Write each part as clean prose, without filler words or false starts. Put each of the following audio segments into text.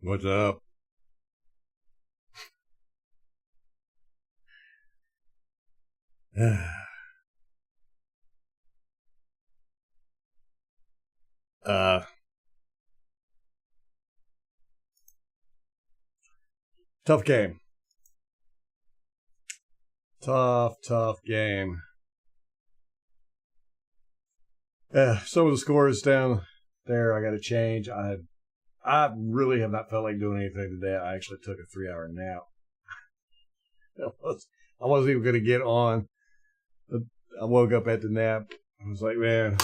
What's up? uh, Tough game. Tough game. Some of the scores down there I got to change. I really have not felt like doing anything today. I actually took a 3-hour nap. I wasn't even going to get on. I woke up at the nap. I was like, man,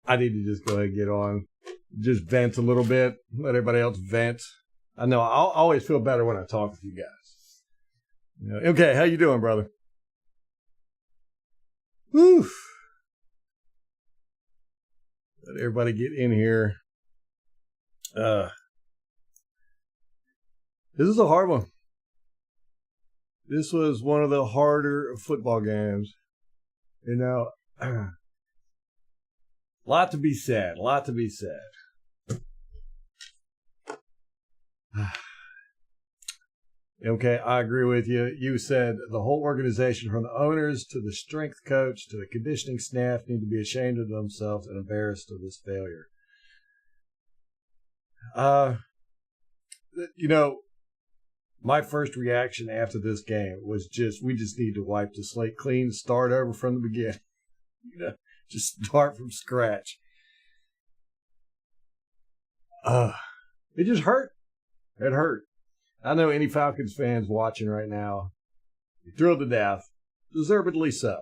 I need to just go ahead and get on. Just vent a little bit. Let everybody else vent. I know I'll always feel better when I talk with you guys. Okay, how you doing, brother? Whew. Let everybody get in here. This is a hard one. This was one of the harder football games. Lot to be said. Okay, I agree with you. You said the whole organization, from the owners to the strength coach to the conditioning staff, need to be ashamed of themselves and embarrassed of this failure. My first reaction after this game was we just need to wipe the slate clean, start over from the beginning. Just start from scratch. It just hurt. It hurt. I know any Falcons fans watching right now, you're thrilled to death. Deservedly so.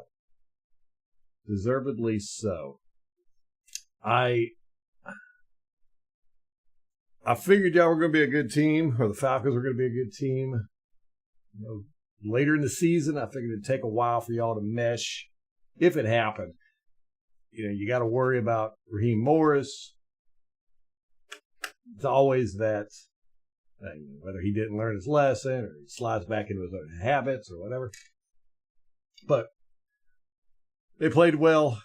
I figured y'all were going to be a good team, or the Falcons were going to be a good team. Later in the season, I figured it'd take a while for y'all to mesh, if it happened. You got to worry about Raheem Morris. It's always that. Whether he didn't learn his lesson or he slides back into his own habits or whatever. But they played well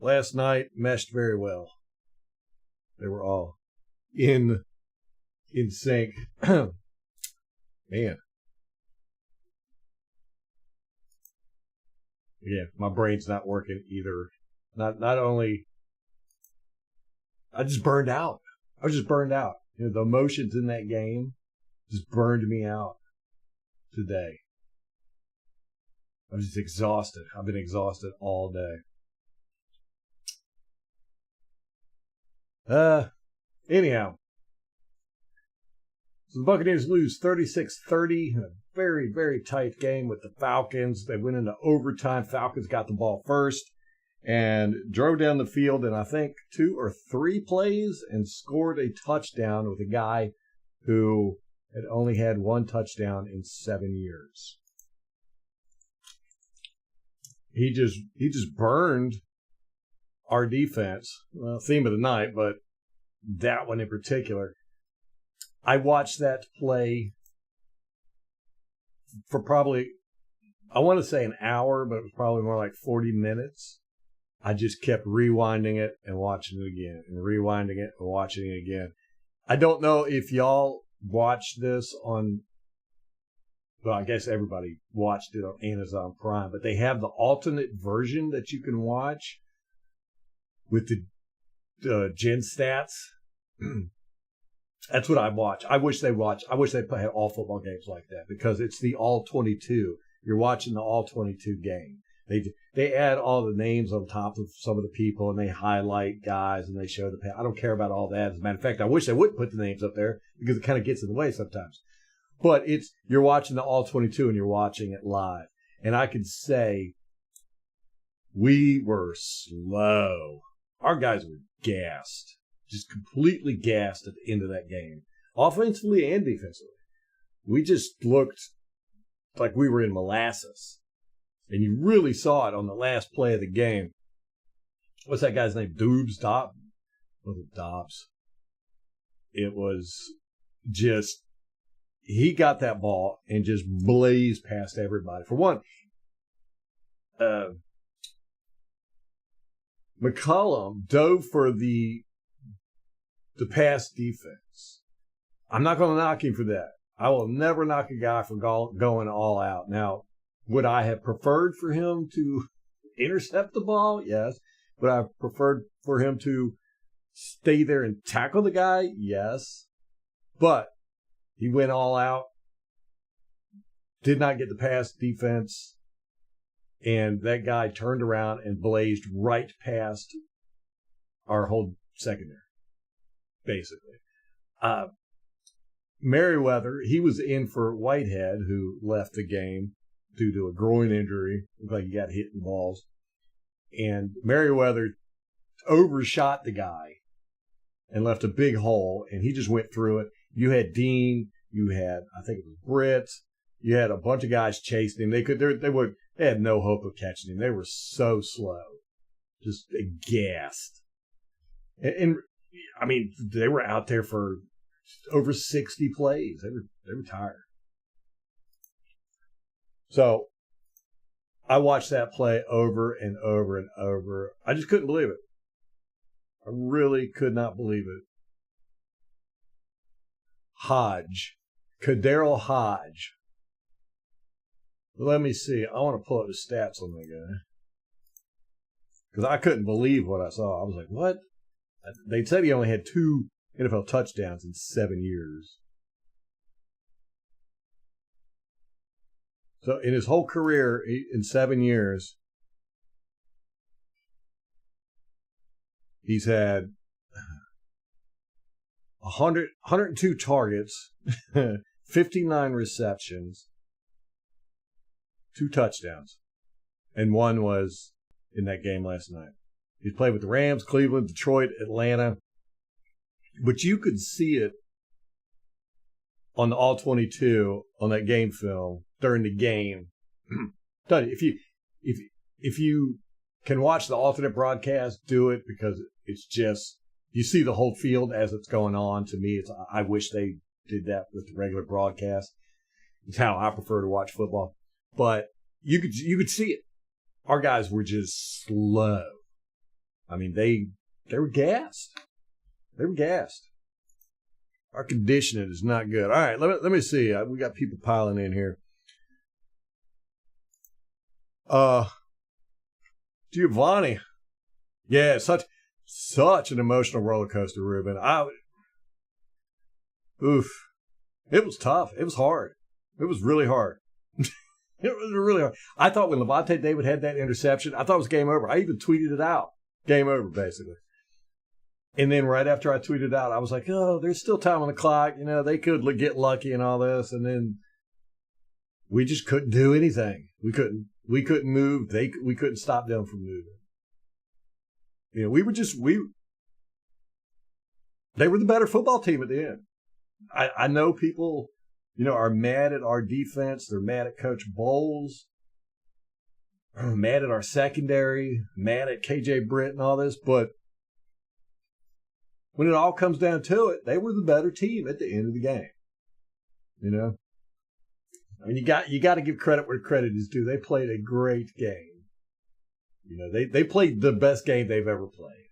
last night, meshed very well. They were all in sync. Man. Yeah, my brain's not working either. Not only I just burned out. I was just burned out. The emotions in that game just burned me out today. I was just exhausted. I've been exhausted all day. Anyhow. So the Buccaneers lose 36-30 in a very, very tight game with the Falcons. They went into overtime. Falcons got the ball first and drove down the field in, I think, 2 or 3 plays and scored a touchdown with a guy who had only had 1 touchdown in 7 years. He just burned our defense. Well, theme of the night, but that one in particular. I watched that play for probably, I want to say an hour, but it was probably more like 40 minutes. I just kept rewinding it and watching it again and rewinding it and watching it again. I don't know if y'all watched this on, well, I guess everybody watched it on Amazon Prime, but they have the alternate version that you can watch with the Gen Stats. That's what I watch. I wish they had all football games like that, because it's the all 22. You're watching the all 22 game. They add all the names on top of some of the people, and they highlight guys, and they show the I don't care about all that. As a matter of fact, I wish they wouldn't put the names up there, because it kind of gets in the way sometimes. But you're watching the all 22 and you're watching it live. And I can say we were slow. Our guys were gassed, just completely gassed at the end of that game, offensively and defensively. We just looked like we were in molasses. And you really saw it on the last play of the game. What's that guy's name? Dobbs? Dobbs. It was just, he got that ball and just blazed past everybody. For one, McCollum dove for the pass defense. I'm not going to knock him for that. I will never knock a guy for going all out. Now, would I have preferred for him to intercept the ball? Yes. Would I have preferred for him to stay there and tackle the guy? Yes. But he went all out, did not get the pass defense, and that guy turned around and blazed right past our whole secondary, basically. Merriweather, he was in for Whitehead, who left the game due to a groin injury. Looked like he got hit in the balls. And Merriweather overshot the guy and left a big hole, and he just went through it. You had Dean, you had, I think it was Britt, you had a bunch of guys chasing him. They had no hope of catching him. They were so slow, just aghast. And I mean, they were out there for over 60 plays. They were tired. So I watched that play over and over and over. I just couldn't believe it. I really could not believe it. Kadarrell Hodge. Let me see. I want to pull up the stats on that guy. Because I couldn't believe what I saw. I was like, what? They said he only had 2 NFL touchdowns in 7 years. So in his whole career, in 7 years, he's had 102 targets, 59 receptions, 2 touchdowns, and 1 was in that game last night. He's played with the Rams, Cleveland, Detroit, Atlanta. But you could see it on the All-22 on that game film during the game. If you can watch the alternate broadcast, do it, because it's just, you see the whole field as it's going on. To me, I wish they did that with the regular broadcast. It's how I prefer to watch football. But you could see it. Our guys were just slow. I mean, they were gassed. They were gassed. Our conditioning is not good. All right, let me see. We got people piling in here. Giovanni. Yeah, such an emotional roller coaster, Ruben. It was tough. It was hard. It was really hard. It was really hard. I thought when Levante David had that interception, I thought it was game over. I even tweeted it out. Game over, basically. And then right after I tweeted it out, I was like, oh, there's still time on the clock. You know, they could get lucky and all this. And then we just couldn't do anything. We couldn't move. We couldn't stop them from moving. You know, they were the better football team at the end. I know people, you know, are mad at our defense. They're mad at Coach Bowles. Mad at our secondary. Mad at KJ Britt and all this. But when it all comes down to it, they were the better team at the end of the game. You know? I mean, you got to give credit where credit is due. They played a great game. You know, they played the best game they've ever played.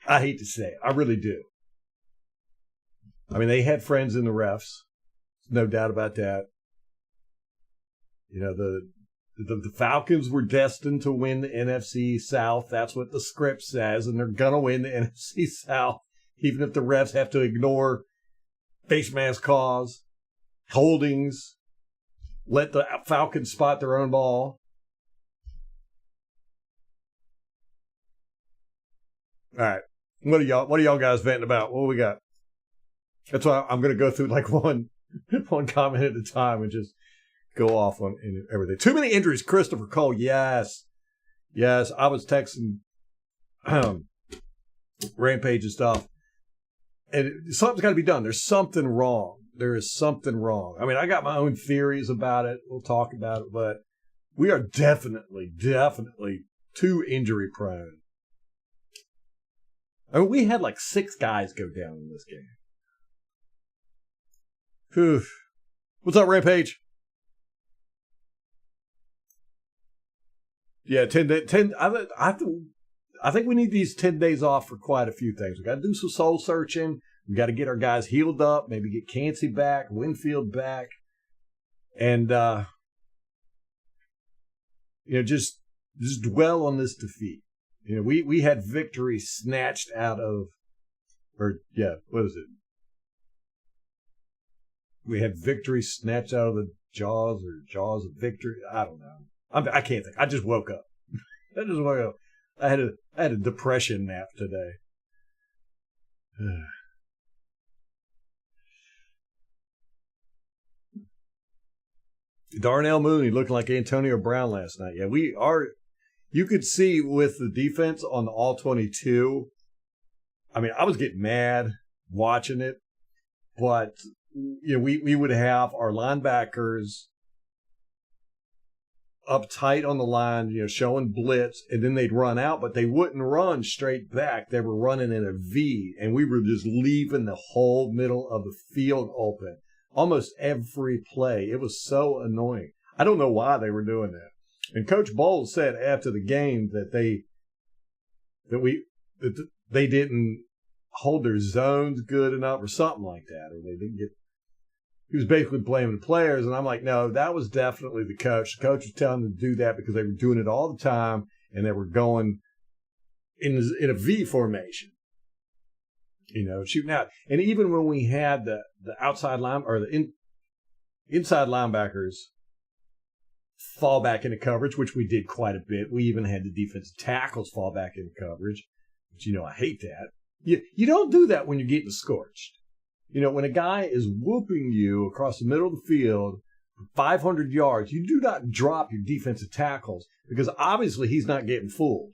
I hate to say it. I really do. I mean, they had friends in the refs. No doubt about that. You know, the Falcons were destined to win the NFC South. That's what the script says, and they're going to win the NFC South, even if the refs have to ignore face mask calls, holdings, let the Falcons spot their own ball. All right. What are y'all guys venting about? What do we got? That's why I'm going to go through like one comment at a time and just go off on everything. Too many injuries. Christopher Cole. Yes. I was texting Rampage and stuff. And something's got to be done. There's something wrong. There is something wrong. I mean, I got my own theories about it. We'll talk about it. But we are definitely too injury prone. I mean, we had like 6 guys go down in this game. Whew. What's up, Rampage? Yeah, 10. I have to I think we need these 10 days off for quite a few things. We got to do some soul searching. We got to get our guys healed up, maybe get Cansey back, Winfield back, and just dwell on this defeat. We had victory snatched out of, what is it? We had victory snatched out of the jaws of victory. I don't know. I can't think. I just woke up. I had a depression nap today. Darnell Mooney looking like Antonio Brown last night. Yeah, you could see with the defense on the All-22. I mean, I was getting mad watching it, but we would have our linebackers up tight on the line, showing blitz, and then they'd run out, but they wouldn't run straight back. They were running in a V, and we were just leaving the whole middle of the field open almost every play. It was so annoying. I don't know why they were doing that. And Coach Bowles said after the game that they didn't hold their zones good enough or something like that, or they didn't get. He was basically blaming the players, and I'm like, no, that was definitely the coach. The coach was telling them to do that because they were doing it all the time, and they were going in a V formation, shooting out. And even when we had the outside line or the inside linebackers fall back into coverage, which we did quite a bit. We even had the defensive tackles fall back into coverage, which I hate that. You don't do that when you're getting scorched. When a guy is whooping you across the middle of the field, 500 yards, you do not drop your defensive tackles because obviously he's not getting fooled.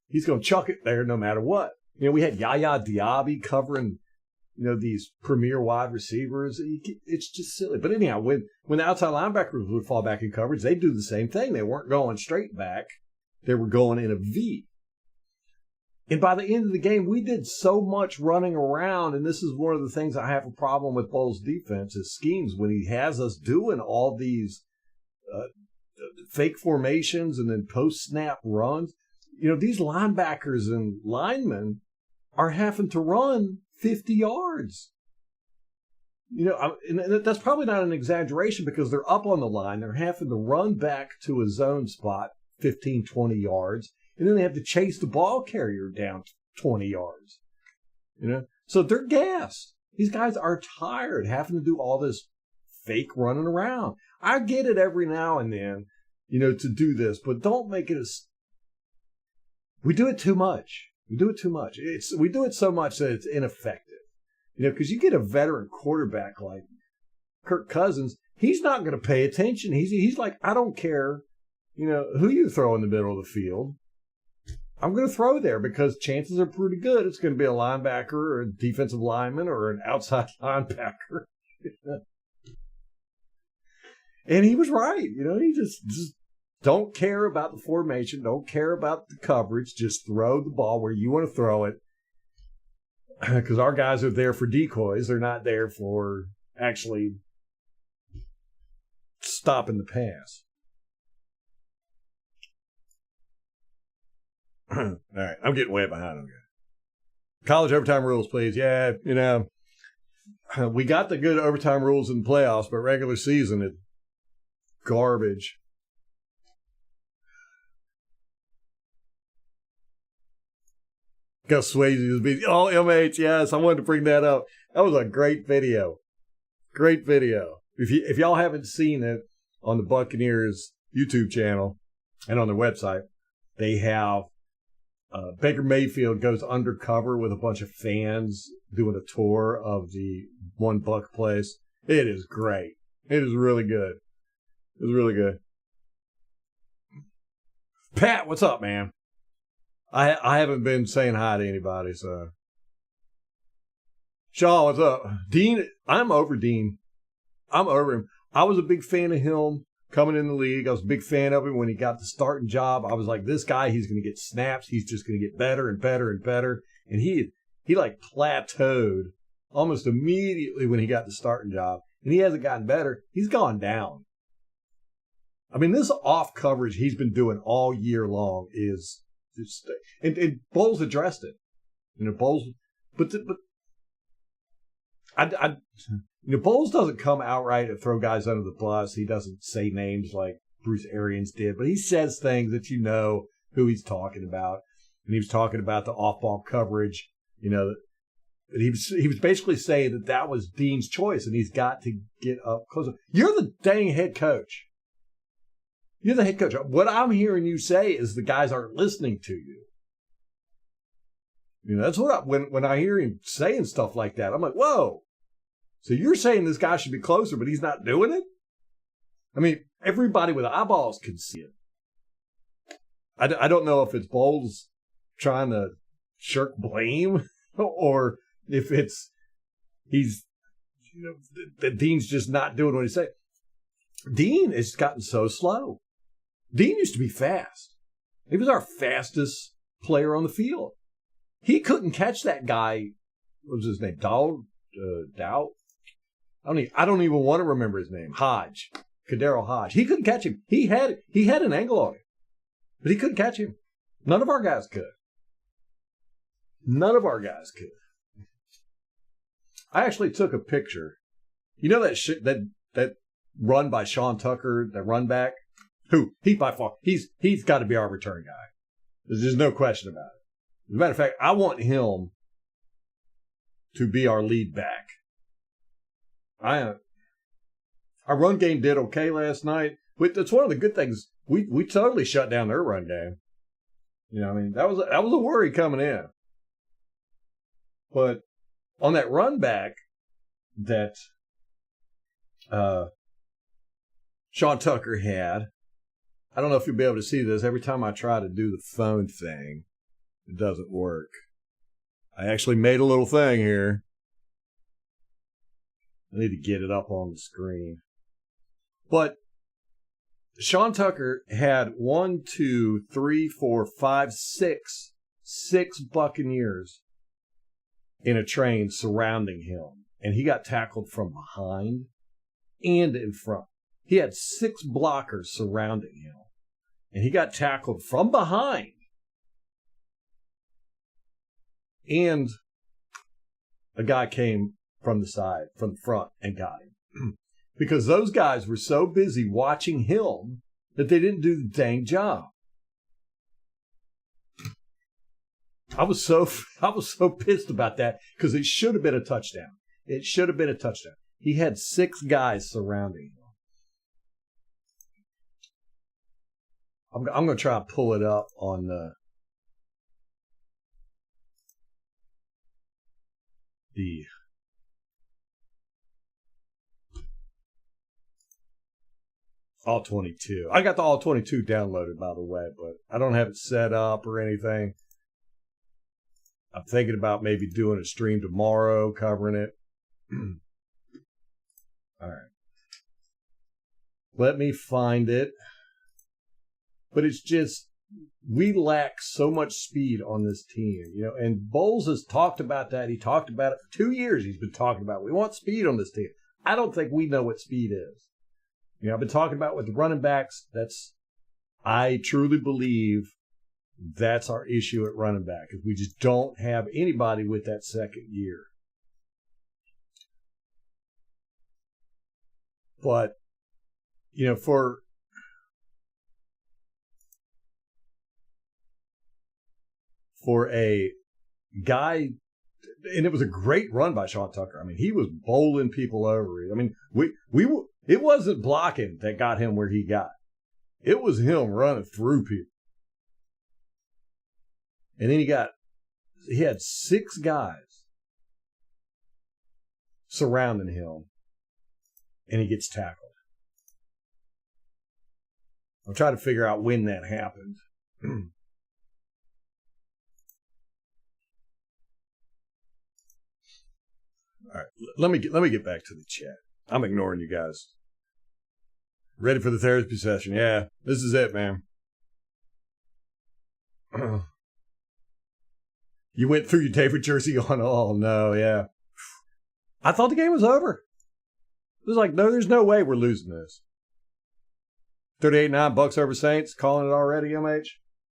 He's going to chuck it there no matter what. We had Yaya Diaby covering, these premier wide receivers. It's just silly. But anyhow, when the outside linebackers would fall back in coverage, they'd do the same thing. They weren't going straight back. They were going in a V. And by the end of the game, we did so much running around, and this is one of the things I have a problem with Bowles' defense, his schemes, when he has us doing all these fake formations and then post-snap runs. These linebackers and linemen are having to run 50 yards. And that's probably not an exaggeration because they're up on the line. They're having to run back to a zone spot 15, 20 yards. And then they have to chase the ball carrier down 20 yards. So they're gassed. These guys are tired having to do all this fake running around. I get it every now and then, to do this, but don't make it we do it too much. We do it so much that it's ineffective. Because you get a veteran quarterback like Kirk Cousins, he's not going to pay attention. He's like, I don't care, who you throw in the middle of the field. I'm going to throw there because chances are pretty good it's going to be a linebacker or a defensive lineman or an outside linebacker. And he was right. He just don't care about the formation, don't care about the coverage, just throw the ball where you want to throw it. Because our guys are there for decoys. They're not there for actually stopping the pass. All right, I'm getting way behind on that. College overtime rules, please. Yeah, we got the good overtime rules in the playoffs, but regular season, it's garbage. Gus Swayze was being, MH, yes, I wanted to bring that up. That was a great video. Great video. If y'all haven't seen it on the Buccaneers YouTube channel and on their website, they have Baker Mayfield goes undercover with a bunch of fans doing a tour of the one Buck place. It is great. It is really good. It was really good. Pat, what's up, man? I haven't been saying hi to anybody, so. Shaw, what's up? Dean, I'm over Dean. I'm over him. I was a big fan of him coming in the league. I was a big fan of him when he got the starting job. I was like, this guy, he's going to get snaps. He's just going to get better and better and better. And he like plateaued almost immediately when he got the starting job. And he hasn't gotten better. He's gone down. I mean, this off coverage he's been doing all year long is And Bowles addressed it. Bowles, but Bowles doesn't come outright and throw guys under the bus. He doesn't say names like Bruce Arians did, but he says things that you know who he's talking about. And he was talking about the off-ball coverage. And he was basically saying that was Dean's choice, and he's got to get up closer. You're the dang head coach. You're the head coach. What I'm hearing you say is the guys aren't listening to you. That's what when I hear him saying stuff like that, I'm like, whoa. So you're saying this guy should be closer, but he's not doing it? I mean, everybody with eyeballs can see it. I don't know if it's Bowles trying to shirk blame or if that Dean's just not doing what he's saying. Dean has gotten so slow. Dean used to be fast. He was our fastest player on the field. He couldn't catch that guy. What was his name? Dow? I don't even want to remember his name. Hodge. Kadero Hodge. He couldn't catch him. He had an angle on him, but he couldn't catch him. None of our guys could. I actually took a picture. That run by Sean Tucker, that run back? He by far, he's got to be our return guy. There's no question about it. As a matter of fact, I want him to be our lead back. Our run game did okay last night. That's one of the good things. We totally shut down their run game. That was a worry coming in. But on that run back that Sean Tucker had, I don't know if you'll be able to see this. Every time I try to do the phone thing, it doesn't work. I actually made a little thing here. I need to get it up on the screen. But Sean Tucker had 6 Buccaneers in a train surrounding him. And he got tackled from behind and in front. He had 6 blockers surrounding him. And he got tackled from behind. And a guy came from the side, from the front, and got him. Because those guys were so busy watching him that they didn't do the dang job. I was so pissed about that because it should have been a touchdown. He had 6 guys surrounding him. I'm going to try to pull it up on the All 22. I got the All 22 downloaded, by the way, but I don't have it set up or anything. I'm thinking about maybe doing a stream tomorrow covering it. All right. Let me find it. But it's just, we lack so much speed on this team, and Bowles has talked about that. He talked about it for 2 years. He's been talking about, we want speed on this team. I don't think we know what speed is. I've been talking about with the running backs. I truly believe that's our issue at running back, is we just don't have anybody with that second year. But, for a guy, and it was a great run by Sean Tucker. I mean, he was bowling people over. I mean, it wasn't blocking that got him where he got. It was him running through people. And then he had 6 guys surrounding him, and he gets tackled. I'm trying to figure out when that happened. All right, let me get back to the chat. I'm ignoring you guys. Ready for the therapy session? Yeah, this is it, man. You went through your David jersey on. Oh no, yeah. I thought the game was over. It was like, no, there's no way we're losing this. 38-9 Bucks over Saints. Calling it already, MH.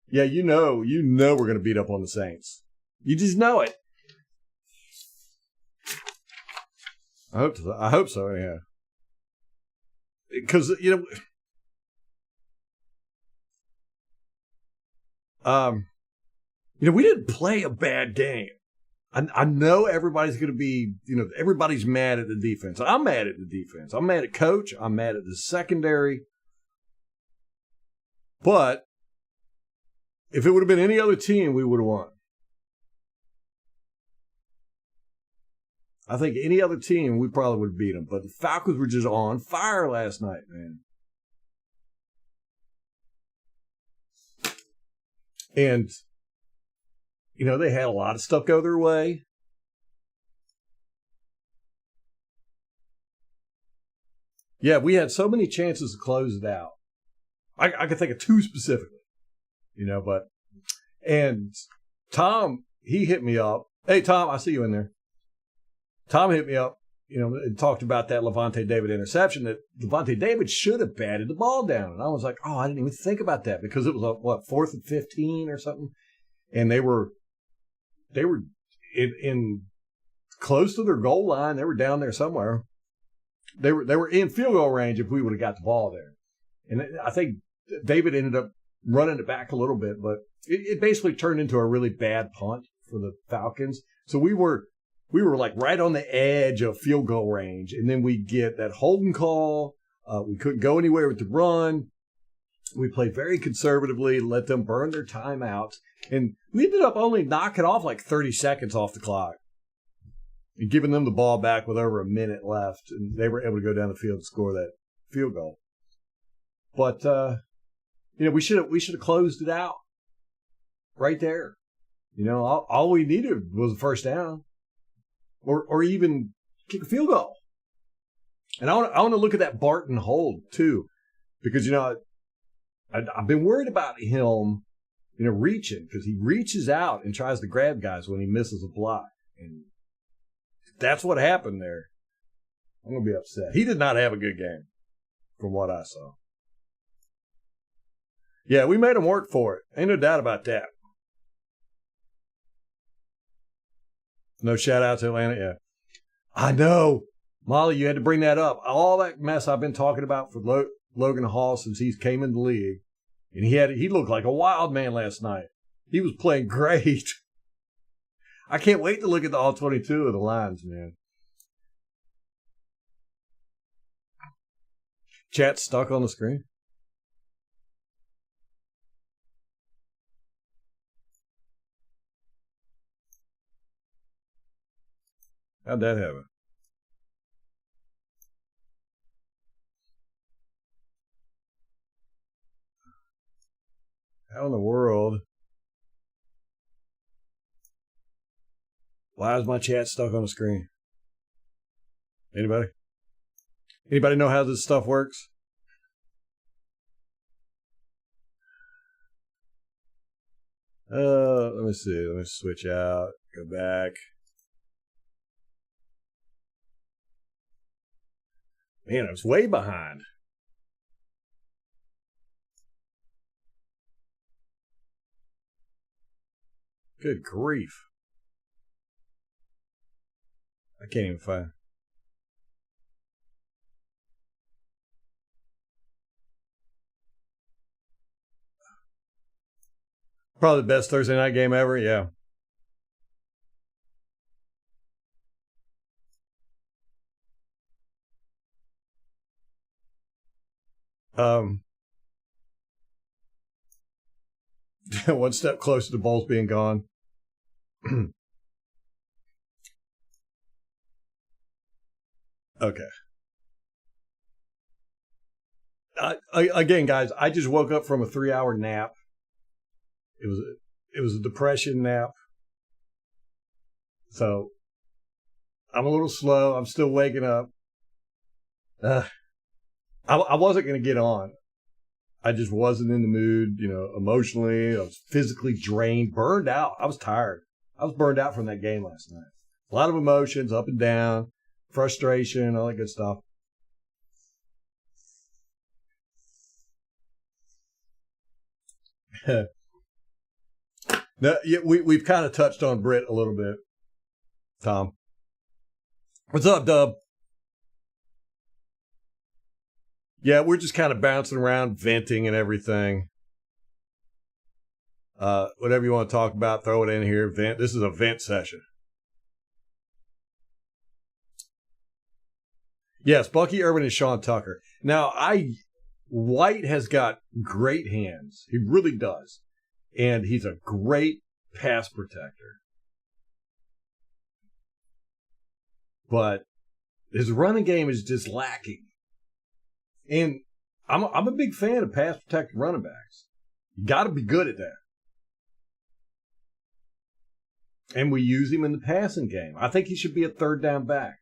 Yeah, we're going to beat up on the Saints. You just know it. I hope so. Yeah, because we didn't play a bad game. I know everybody's going to be, everybody's mad at the defense. I'm mad at the defense. I'm mad at coach. I'm mad at the secondary. But if it would have been any other team, we would have won. I think any other team, we probably would have beat them. But the Falcons were just on fire last night, man. And, they had a lot of stuff go their way. Yeah, we had so many chances to close it out. I can think of two specifically, and Tom, he hit me up. Hey, Tom, I see you in there. Tom hit me up, and talked about that Levante David interception that Levante David should have batted the ball down. And I was like, I didn't even think about that because it was 4th and 15 or something. And they were in close to their goal line. They were down there somewhere. They were in field goal range if we would have got the ball there. And I think David ended up running it back a little bit, but it basically turned into a really bad punt for the Falcons. So we were like right on the edge of field goal range, and then we get that holding call. We couldn't go anywhere with the run. We played very conservatively, let them burn their timeouts, and we ended up only knocking off like 30 seconds off the clock and giving them the ball back with over a minute left, and they were able to go down the field and score that field goal. But we should have closed it out right there. All we needed was a first down. Or even kick a field goal. And I want to look at that Barton hold too, because I've been worried about him, reaching, because he reaches out and tries to grab guys when he misses a block, and that's what happened there. I'm gonna be upset. He did not have a good game, from what I saw. Yeah, we made him work for it. Ain't no doubt about that. No shout out to Atlanta. Yeah, I know, Molly. You had to bring that up. All that mess I've been talking about for Logan Hall since he came in the league, and he looked like a wild man last night. He was playing great. I can't wait to look at the all 22 of the lines, man. Chat stuck on the screen. How'd that happen? How in the world? Why is my chat stuck on the screen? Anybody? Anybody know how this stuff works? Let me see. Let me switch out. Go back. Man, I was way behind. Good grief. I can't even find. Probably the best Thursday night game ever, yeah. One step closer to Bowles being gone. Okay. Again, guys, I just woke up from a 3-hour nap. It was a depression nap. So I'm a little slow. I'm still waking up. I wasn't going to get on. I just wasn't in the mood, emotionally. I was physically drained, burned out. I was tired. I was burned out from that game last night. A lot of emotions, up and down, frustration, all that good stuff. No, yeah, we've kind of touched on Britt a little bit, Tom. What's up, Dub? Yeah, we're just kind of bouncing around, venting and everything. Whatever you want to talk about, throw it in here. Vent. This is a vent session. Yes, Bucky Irvin and Sean Tucker. Now, White has got great hands. He really does. And he's a great pass protector. But his running game is just lacking. And I'm a big fan of pass protected running backs. You got to be good at that. And we use him in the passing game. I think he should be a third down back.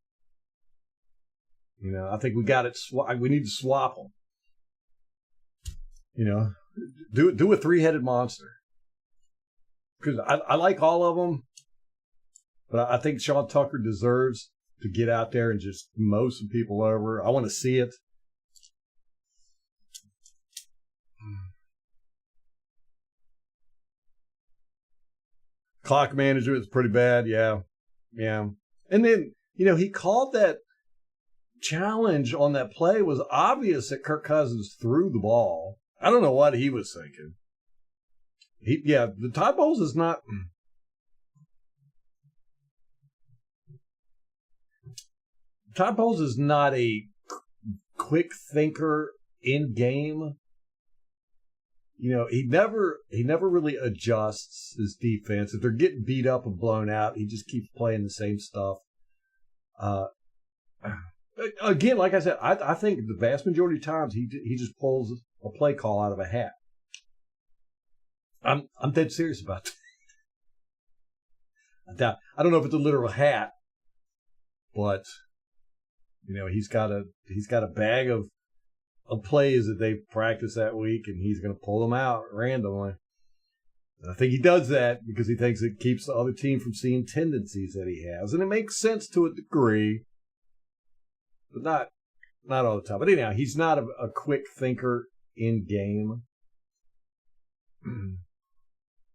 You know, I think we got it. We need to swap them. You know, do a three-headed monster. Because I like all of them, but I think Sean Tucker deserves to get out there and just mow some people over. I want to see it. Clock management is pretty bad, yeah. And then, you know, he called that challenge on that play. Was obvious that Kirk Cousins threw the ball. I don't know what he was thinking. The Todd Bowles is not. Todd Bowles is not a quick thinker in game. You know, he never really adjusts his defense. If they're getting beat up and blown out, he just keeps playing the same stuff. Again, like I said, I think the vast majority of times he just pulls a play call out of a hat. I'm dead serious about that. I don't know if it's a literal hat, but you know, he's got a bag of plays that they've practiced that week, and he's going to pull them out randomly. And I think he does that because he thinks it keeps the other team from seeing tendencies that he has, and it makes sense to a degree, but not all the time. But anyhow, he's not a quick thinker in game.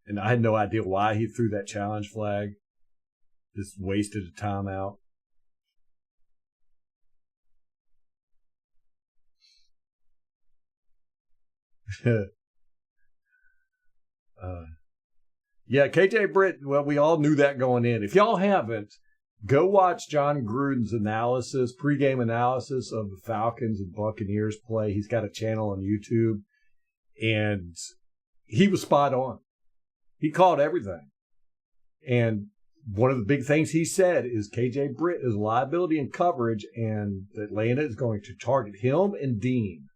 And I had no idea why he threw that challenge flag. Just wasted a timeout. Yeah, KJ Britt, well, we all knew that going in. If y'all haven't, go watch John Gruden's pregame analysis of the Falcons and Buccaneers play. He's got a channel on YouTube, and he was spot on. He called everything. And one of the big things he said is KJ Britt is liability in coverage, and Atlanta is going to target him and Dean.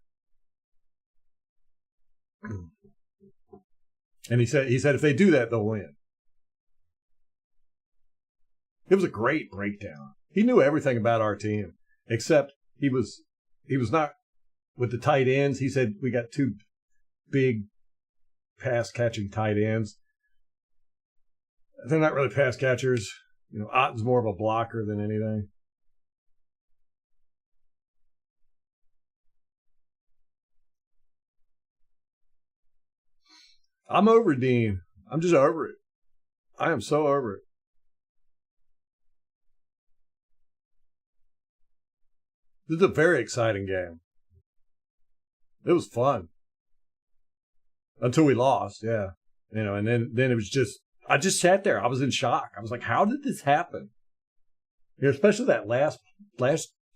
And he said if they do that, they'll win. It was a great breakdown. He knew everything about our team, except he was not with the tight ends. He said we got two big pass catching tight ends. They're not really pass catchers. You know, Otten's more of a blocker than anything. I'm over Dean. I'm just over it. I am so over it. This is a very exciting game. It was fun. Until we lost, yeah. You know, and then it was just, I just sat there. I was in shock. I was like, how did this happen? You know, especially that last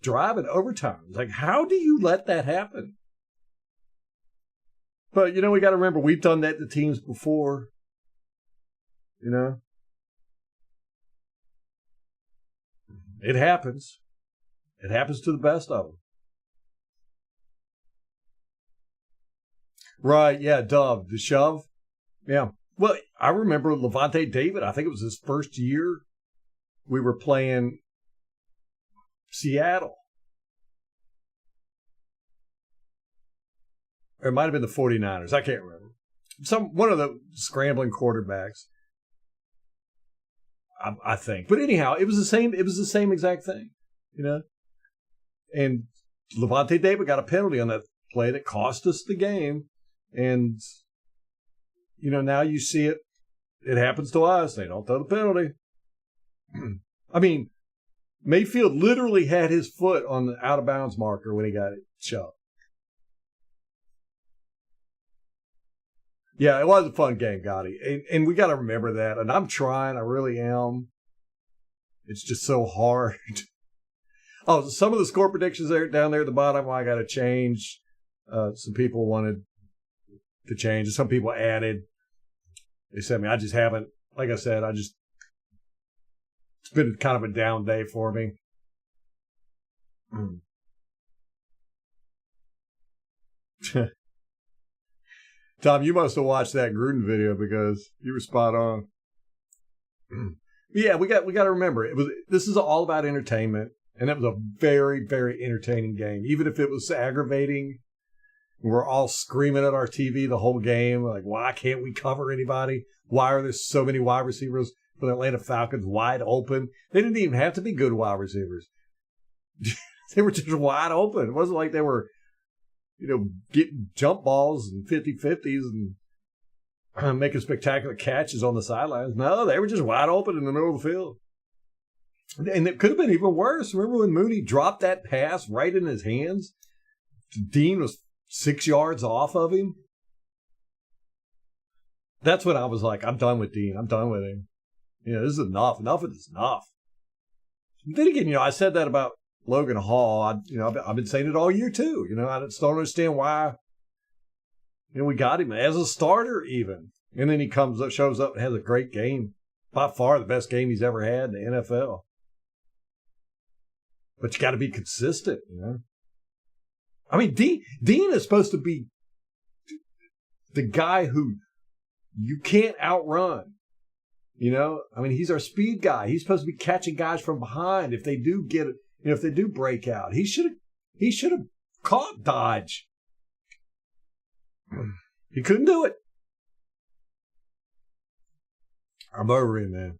drive in overtime. It's like, how do you let that happen? But, you know, we got to remember, we've done that to teams before. You know? It happens. It happens to the best of them. Right, yeah, Dove. The shove. Yeah. Well, I remember Levante David. I think it was his first year. We were playing Seattle. Or it might have been the 49ers. I can't remember. One of the scrambling quarterbacks. I think. But anyhow, it was the same exact thing. You know? And Levante David got a penalty on that play that cost us the game. And, you know, now you see it it happens to us. They don't throw the penalty. I mean, Mayfield literally had his foot on the out of bounds marker when he got it shoved. Yeah, it was a fun game, Gotti. And we got to remember that. And I'm trying. I really am. It's just so hard. Oh, so some of the score predictions there down there at the bottom, I got to change. Some people wanted to change. Some people added. They said, I just haven't. Like I said, it's been kind of a down day for me. Tom, you must have watched that Gruden video because you were spot on. Yeah, we got to remember this is all about entertainment, and it was a very, very entertaining game. Even if it was aggravating, we're all screaming at our TV the whole game, like, why can't we cover anybody? Why are there so many wide receivers for the Atlanta Falcons wide open? They didn't even have to be good wide receivers. They were just wide open. It wasn't like they were, getting jump balls and 50-50s and making spectacular catches on the sidelines. No, they were just wide open in the middle of the field. And it could have been even worse. Remember when Mooney dropped that pass right in his hands? Dean was 6 yards off of him. That's when I was like, I'm done with Dean. I'm done with him. This is enough. Enough of this. Enough. Then again, I said that about Logan Hall. I've been saying it all year too. I just don't understand why. We got him as a starter even, and then he shows up and has a great game. By far the best game he's ever had in the NFL. But you got to be consistent. I mean, Dean is supposed to be the guy who you can't outrun. I mean, he's our speed guy. He's supposed to be catching guys from behind if they do if they do break out. He should have caught Dodge. He couldn't do it. I'm over him, man.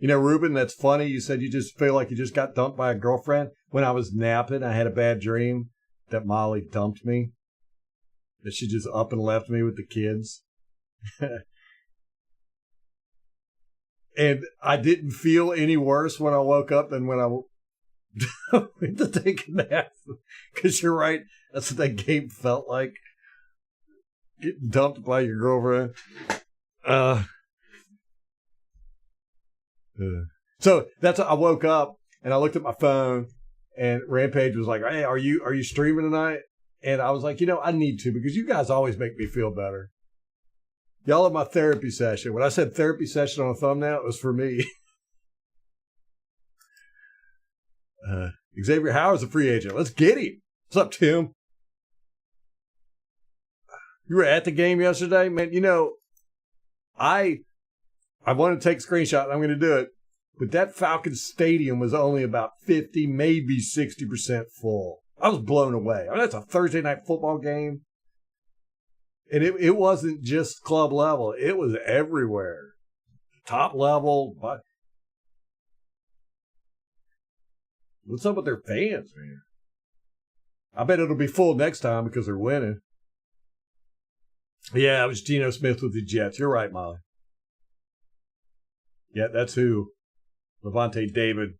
Ruben, that's funny. You said you just feel like you just got dumped by a girlfriend. When I was napping, I had a bad dream that Molly dumped me. That she just up and left me with the kids. And I didn't feel any worse when I woke up than when I went to take a nap. Because you're right. That's what that game felt like. Getting dumped by your girlfriend. So I woke up and I looked at my phone and Rampage was like, hey, are you streaming tonight? And I was like, I need to because you guys always make me feel better. Y'all have my therapy session. When I said therapy session on a thumbnail, it was for me. Xavier Howard's a free agent. Let's get him. What's up, Tim? You were at the game yesterday, man. I want to take a screenshot. And I'm going to do it. But that Falcons stadium was only about 50, maybe 60% full. I was blown away. I mean, that's a Thursday night football game. And it wasn't just club level. It was everywhere. Top level. But what's up with their fans, man? I bet it'll be full next time because they're winning. Yeah, it was Geno Smith with the Jets. You're right, Molly. Yeah, that's who. Levante David.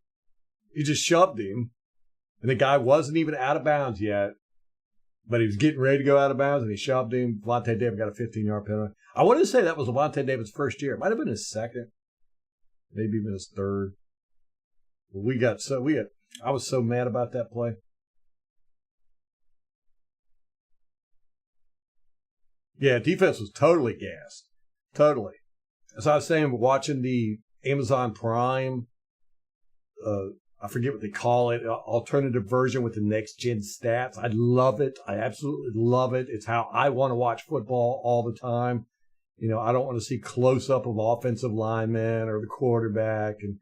He just shoved him. And the guy wasn't even out of bounds yet. But he was getting ready to go out of bounds, and he shoved him. Levante David got a 15-yard penalty. I wanted to say that was Levante David's first year. It might have been his second. Maybe even his third. But I was so mad about that play. Yeah, defense was totally gassed. Totally. As I was saying, watching the Amazon Prime, I forget what they call it, alternative version with the next-gen stats. I love it. I absolutely love it. It's how I want to watch football all the time. I don't want to see close-up of offensive linemen or the quarterback. And,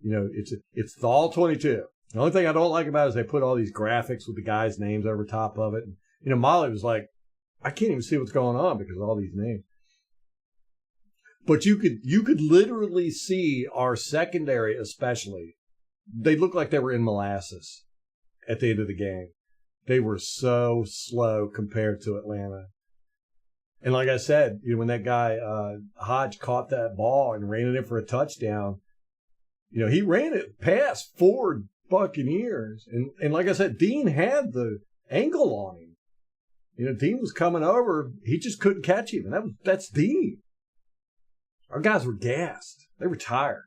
it's the all-22. The only thing I don't like about it is they put all these graphics with the guys' names over top of it. And, Molly was like, I can't even see what's going on because of all these names. But you could literally see our secondary especially. They looked like they were in molasses at the end of the game. They were so slow compared to Atlanta. And like I said, when that guy Hodge caught that ball and ran it in for a touchdown, he ran it past 4 Buccaneers. And like I said, Dean had the angle on him. Dean was coming over. He just couldn't catch him. And that's Dean. Our guys were gassed. They were tired.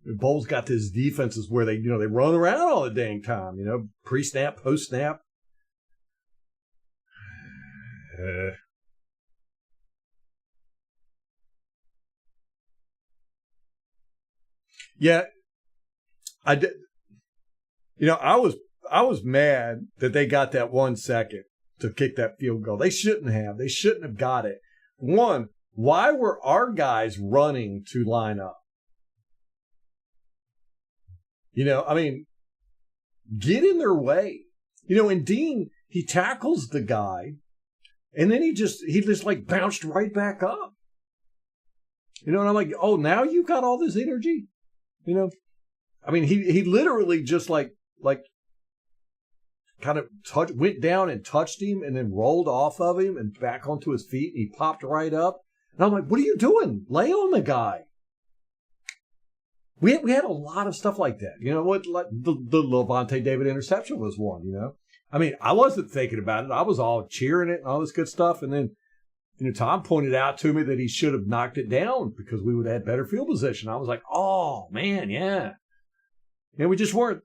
Bowles got this defenses where they run around all the dang time, pre-snap, post-snap. Yeah, I did. I was mad that they got that 1 second to kick that field goal. They shouldn't have. They shouldn't have got it. One, why were our guys running to line up? Get in their way. And Dean, he tackles the guy, and then he just like bounced right back up. And I'm like, oh, now you got all this energy? He literally just like kind of went down and touched him and then rolled off of him and back onto his feet. And he popped right up. And I'm like, what are you doing? Lay on the guy. We had a lot of stuff like that. Like the Levante David interception was one, I wasn't thinking about it. I was all cheering it and all this good stuff. And then, Tom pointed out to me that he should have knocked it down because we would have had better field position. I was like, oh, man, yeah. And we just weren't,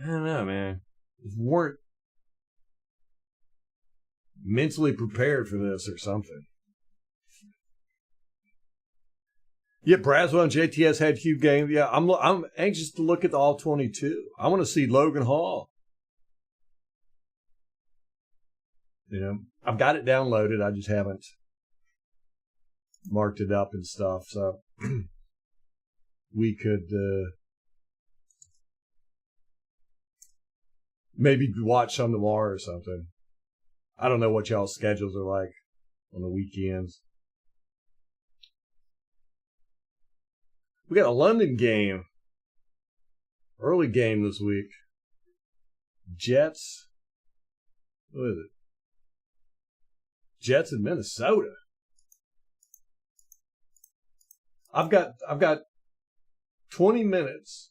I don't know, man. Just weren't mentally prepared for this or something. Yeah, Braswell and JTS had huge games. Yeah, I'm anxious to look at the All-22. I want to see Logan Hall. I've got it downloaded. I just haven't marked it up and stuff. So we could maybe watch some tomorrow or something. I don't know what y'all's schedules are like on the weekends. We got a London game. Early game this week. Jets. What is it? Jets in Minnesota. I've got 20 minutes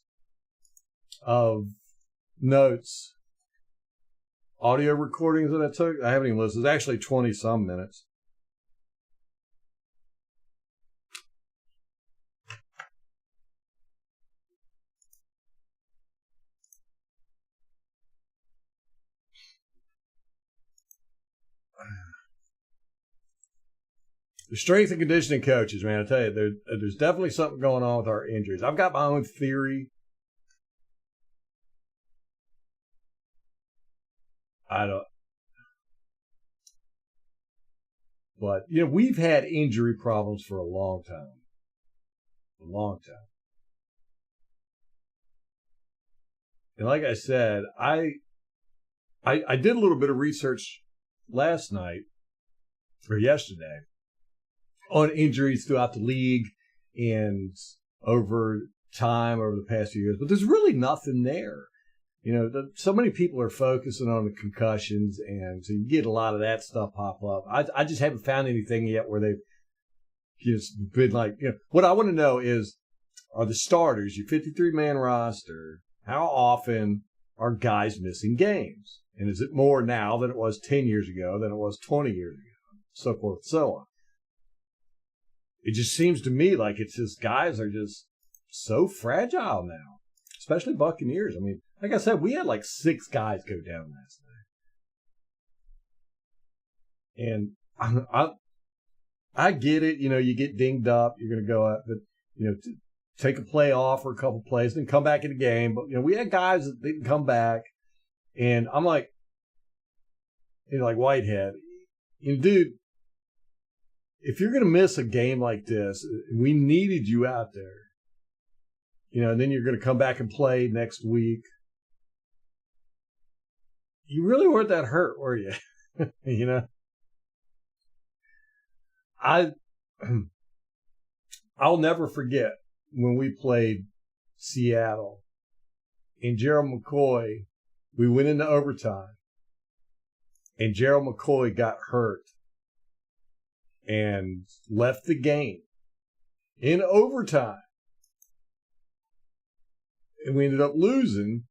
of notes, audio recordings that I took. I haven't even listened. It's actually 20 some minutes. The strength and conditioning coaches, man, I tell you, there's definitely something going on with our injuries. I've got my own theory. But, we've had injury problems for a long time. A long time. And like I said, I did a little bit of research last night, or yesterday, on injuries throughout the league and over time over the past few years. But there's really nothing there. So many people are focusing on the concussions, and so you get a lot of that stuff pop up. I just haven't found anything yet where they've just been like, what I want to know is, are the starters, your 53-man roster, how often are guys missing games? And is it more now than it was 10 years ago, than it was 20 years ago, so forth and so on? It just seems to me like it's just guys are just so fragile now, especially Buccaneers. Like I said, we had like 6 guys go down last night. And I get it. You get dinged up. You're going to go up, but, take a play off or a couple plays, then come back in the game. But, we had guys that didn't come back. And I'm like, like Whitehead, dude, if you're going to miss a game like this, we needed you out there, and then you're going to come back and play next week. You really weren't that hurt, were you? I'll never forget when we played Seattle and Gerald McCoy, we went into overtime and Gerald McCoy got hurt and left the game in overtime. And we ended up losing.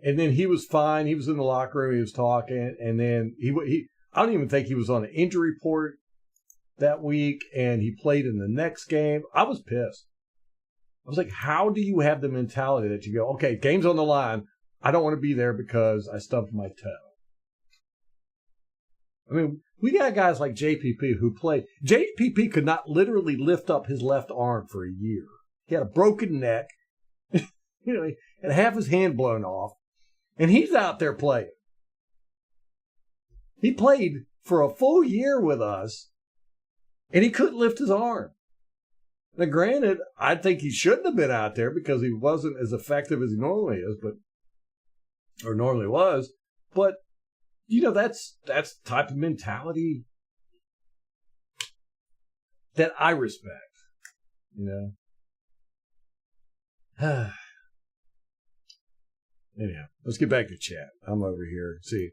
And then he was fine. He was in the locker room. He was talking. And then I don't even think he was on an injury report that week. And he played in the next game. I was pissed. I was like, how do you have the mentality that you go, okay, game's on the line. I don't want to be there because I stubbed my toe. I mean, we got guys like JPP who play. JPP could not literally lift up his left arm for a year. He had a broken neck. He had half his hand blown off. And he's out there playing. He played for a full year with us, and he couldn't lift his arm. Now, granted, I think he shouldn't have been out there because he wasn't as effective as he normally is, or normally was. But, that's the type of mentality that I respect, Anyhow, let's get back to chat. I'm over here. See.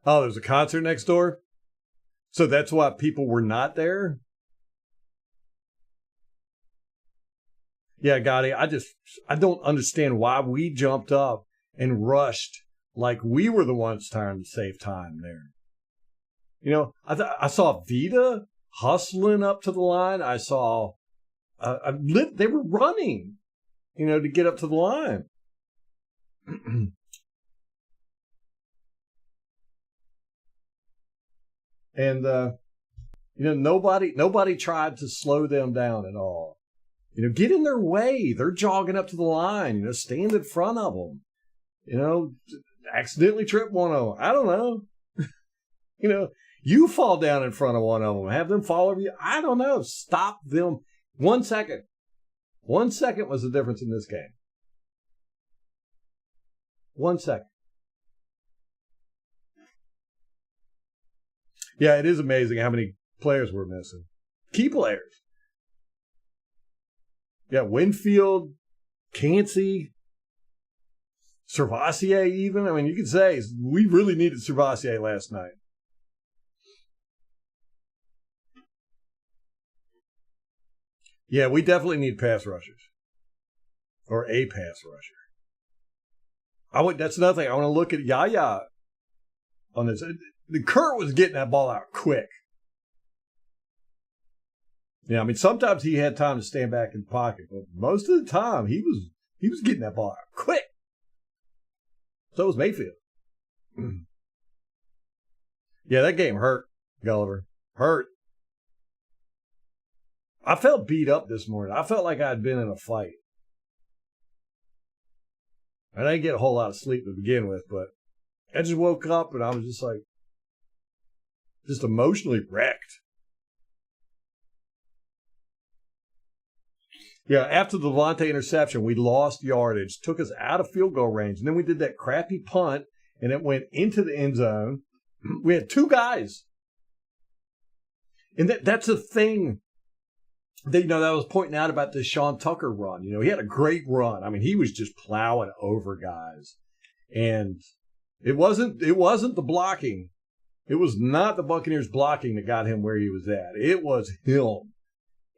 Oh, there's a concert next door? So that's why people were not there? Yeah, Gotti, I don't understand why we jumped up and rushed like we were the ones trying to save time there. I saw Vita hustling up to the line. I saw they were running, to get up to the line. And nobody tried to slow them down at all. Get in their way. They're jogging up to the line. Stand in front of them. Accidentally trip one of them. I don't know. You fall down in front of one of them. Have them fall over you. I don't know. Stop them. 1 second. 1 second was the difference in this game. 1 second. Yeah, it is amazing how many players we're missing. Key players. Yeah, Winfield, Cansey, Servassier even. I mean, you could say we really needed Servassier last night. Yeah, we definitely need pass rushers. Or a pass rusher. That's another thing. I want to look at Yaya on this. The Kurt was getting that ball out quick. Yeah, I mean, sometimes he had time to stand back in the pocket, but most of the time he was getting that ball out quick. So was Mayfield. Yeah, that game hurt, Gulliver. Hurt. I felt beat up this morning. I felt like I'd been in a fight. I didn't get a whole lot of sleep to begin with, but I just woke up and I was just emotionally wrecked. Yeah, after the Devontae interception, we lost yardage, took us out of field goal range, and then we did that crappy punt, and it went into the end zone. We had two guys. And that's a thing that, that was pointing out about the Sean Tucker run. He had a great run. I mean, he was just plowing over guys. And it wasn't the blocking. It was not the Buccaneers blocking that got him where he was at. It was him.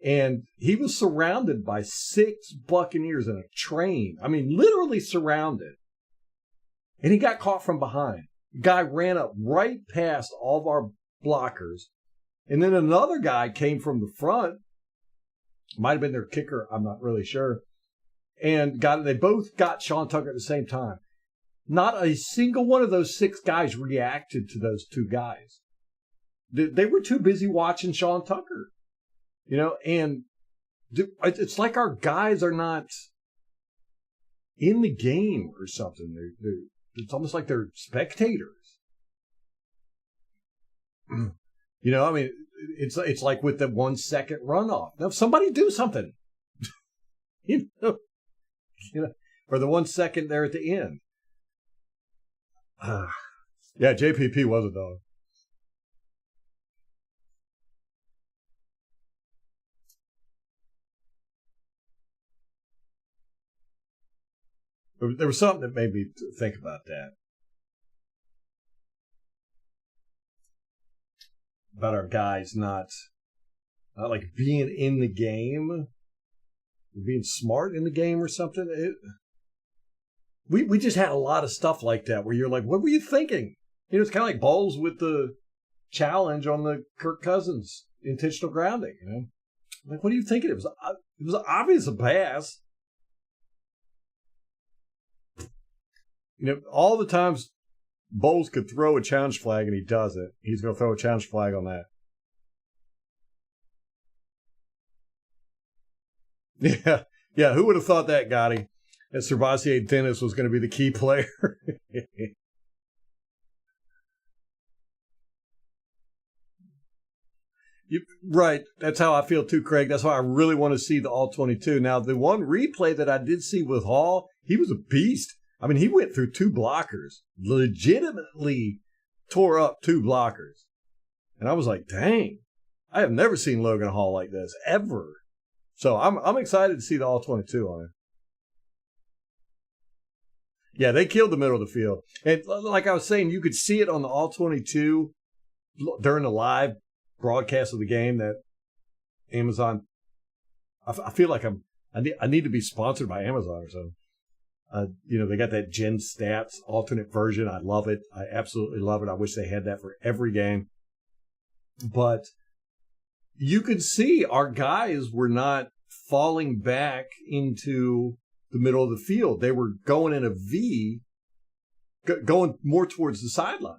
And he was surrounded by 6 Buccaneers in a train. I mean, literally surrounded. And he got caught from behind. The guy ran up right past all of our blockers. And then another guy came from the front. Might have been their kicker. I'm not really sure. And they both got Sean Tucker at the same time. Not a single one of those 6 guys reacted to those 2 guys. They were too busy watching Sean Tucker. And it's like our guys are not in the game or something. It's almost like they're spectators. I mean, it's like with the 1 second runoff. Now, somebody do something. Or the 1 second there at the end. Yeah, JPP was a dog. There was something that made me think about that. About our guys not like being in the game, being smart in the game or something. We just had a lot of stuff like that where you're like, what were you thinking? It's kind of like Bowles with the challenge on the Kirk Cousins intentional grounding. Like, what are you thinking? It was obvious a pass. All the times Bowles could throw a challenge flag and he doesn't. He's going to throw a challenge flag on that. Yeah. Who would have thought that, Gotti? That Servassier Dennis was going to be the key player. Right. That's how I feel too, Craig. That's why I really want to see the All-22. Now, the one replay that I did see with Hall, he was a beast. I mean, he went through 2 blockers, legitimately tore up 2 blockers. And I was like, dang, I have never seen Logan Hall like this, ever. So I'm excited to see the All-22 on it. Yeah, they killed the middle of the field. And like I was saying, you could see it on the All-22 during the live broadcast of the game that Amazon, I feel like I need to be sponsored by Amazon or something. They got that Gen Stats alternate version. I love it. I absolutely love it. I wish they had that for every game. But you could see our guys were not falling back into the middle of the field. They were going in a V, going more towards the sidelines.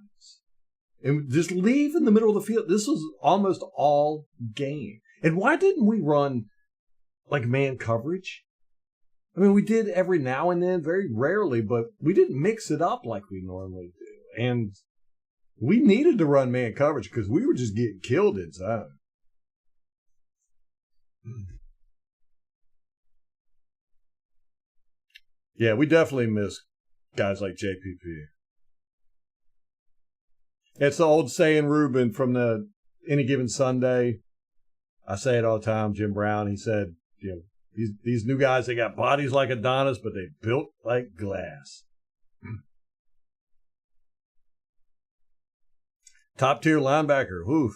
And just leave in the middle of the field. This was almost all game. And why didn't we run like man coverage? I mean, we did every now and then, very rarely, but we didn't mix it up like we normally do. And we needed to run man coverage because we were just getting killed inside. Yeah, we definitely miss guys like JPP. It's the old saying, Ruben, from the Any Given Sunday. I say it all the time. Jim Brown, he said, these new guys, they got bodies like Adonis, but they built like glass. Top tier linebacker. Oof.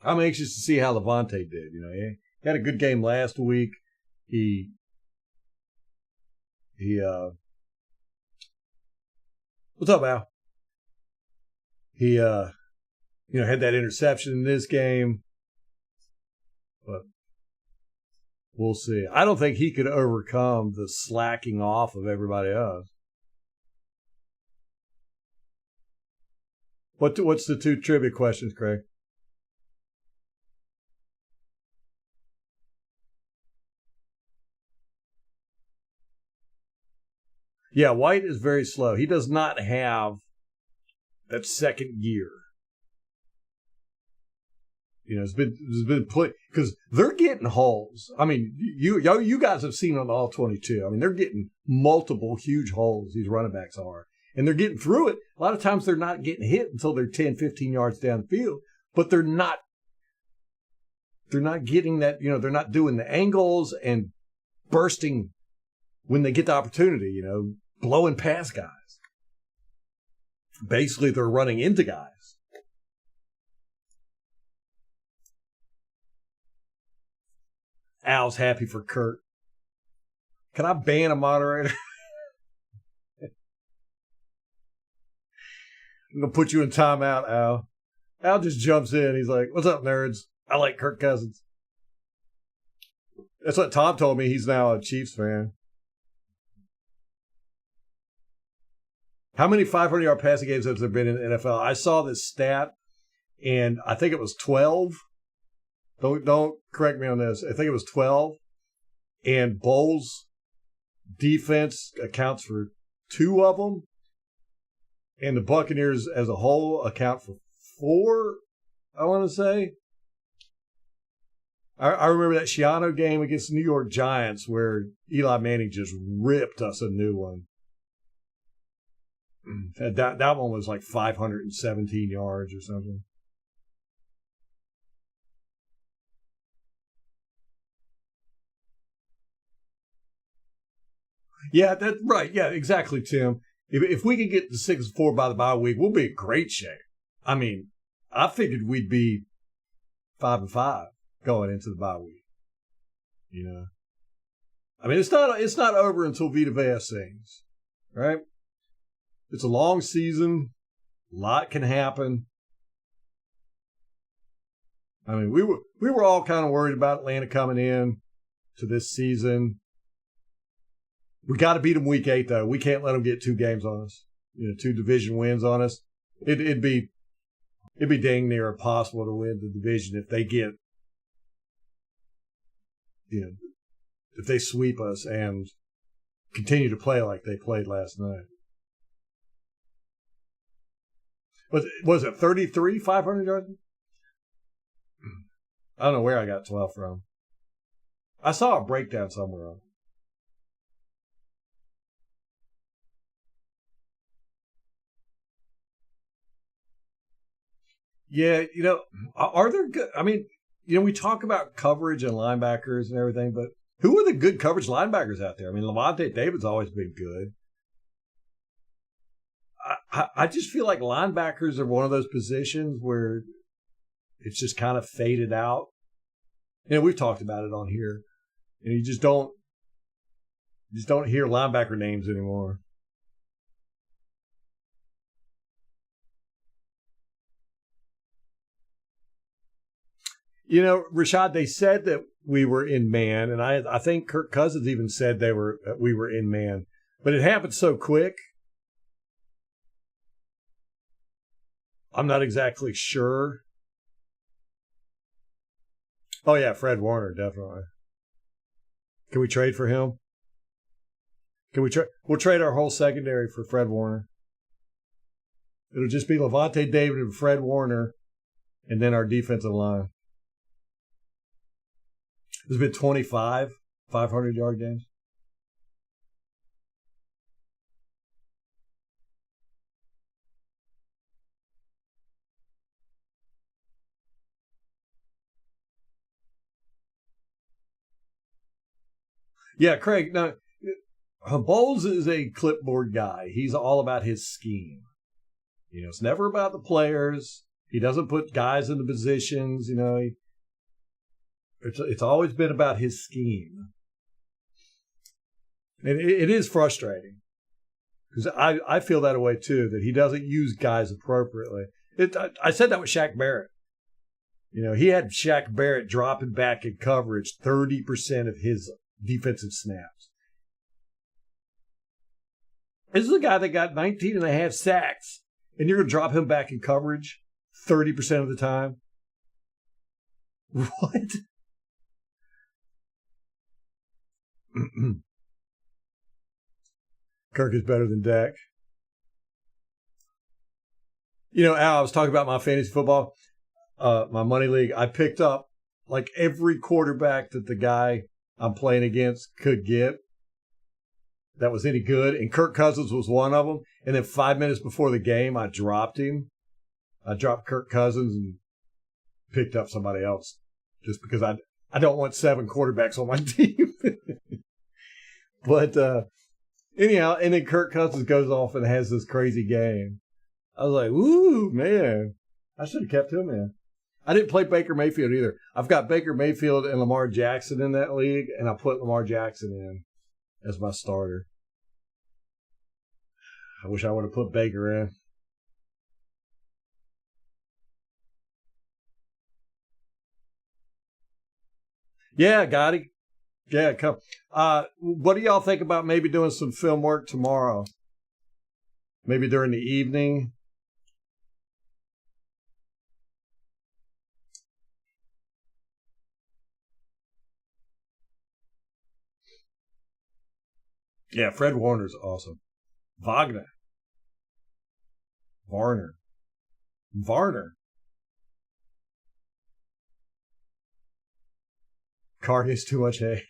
I'm anxious to see how Levante did. He had a good game last week. He what's up, Al? He had that interception in this game, but we'll see. I don't think he could overcome the slacking off of everybody else. What's the 2 trivia questions, Craig? Yeah, White is very slow. He does not have that second gear. It's been play because they're getting holes. I mean, you guys have seen on the All-22. I mean, they're getting multiple huge holes. These running backs are, and they're getting through it. A lot of times they're not getting hit until they're 10, 15 yards down the field, but they're not getting that. They're not doing the angles and bursting when they get the opportunity. Blowing past guys. Basically, they're running into guys. Al's happy for Kurt. Can I ban a moderator? I'm going to put you in timeout, Al. Al just jumps in. He's like, what's up, nerds? I like Kirk Cousins. That's what Tom told me. He's now a Chiefs fan. How many 500-yard passing games have there been in the NFL? I saw this stat, and I think it was 12. Don't correct me on this. I think it was 12. And Bowles' defense accounts for 2 of them. And the Buccaneers as a whole account for 4, I want to say. I remember that Schiano game against the New York Giants where Eli Manning just ripped us a new one. That one was like 517 yards or something. Yeah, that's right. Yeah, exactly, Tim. If we could get to 6-4 by the bye week, we'll be in great shape. I mean, I figured we'd be 5-5 going into the bye week. You know, I mean, it's not over until Vita Vea sings, right? It's a long season. A lot can happen. I mean, we were all kind of worried about Atlanta coming in to this season. We got to beat them week 8, though. We can't let them get 2 games on us. 2 division wins on us. It'd be dang near impossible to win the division if they get, if they sweep us and continue to play like they played last night. Was it 33, 500 yards? I don't know where I got 12 from. I saw a breakdown somewhere on it. Yeah, are there good? I mean, we talk about coverage and linebackers and everything, but who are the good coverage linebackers out there? I mean, Levante David's always been good. I just feel like linebackers are one of those positions where it's just kind of faded out. We've talked about it on here. And you just don't hear linebacker names anymore. Rashad, they said that we were in man, and I think Kirk Cousins even said we were in man, but it happened so quick. I'm not exactly sure. Oh yeah, Fred Warner, definitely. Can we trade for him? We'll trade our whole secondary for Fred Warner. It'll just be Levante David and Fred Warner, and then our defensive line. There's been 25 500-yard games. Yeah, Craig. Now, Bowles is a clipboard guy. He's all about his scheme. It's never about the players. He doesn't put guys in the positions. It's always been about his scheme. And it is frustrating because I feel that way too, that he doesn't use guys appropriately. I said that with Shaq Barrett. He had Shaq Barrett dropping back in coverage 30% of his defensive snaps. This is a guy that got 19 and a half sacks, and you're going to drop him back in coverage 30% of the time? What? Kirk is better than Dak. Al, I was talking about my fantasy football, my money league. I picked up like every quarterback that the guy I'm playing against could get that was any good, and Kirk Cousins was one of them. And then 5 minutes before the game, I dropped him. I dropped Kirk Cousins and picked up somebody else just because I don't want 7 quarterbacks on my team. But anyhow, and then Kirk Cousins goes off and has this crazy game. I was like, "Woo, man! I should have kept him in." I didn't play Baker Mayfield either. I've got Baker Mayfield and Lamar Jackson in that league, and I put Lamar Jackson in as my starter. I wish I would have put Baker in. Yeah, Gotti. Yeah, come. What do y'all think about maybe doing some film work tomorrow? Maybe during the evening? Yeah, Fred Warner's awesome. Wagner. Varner. Car gets too much hate.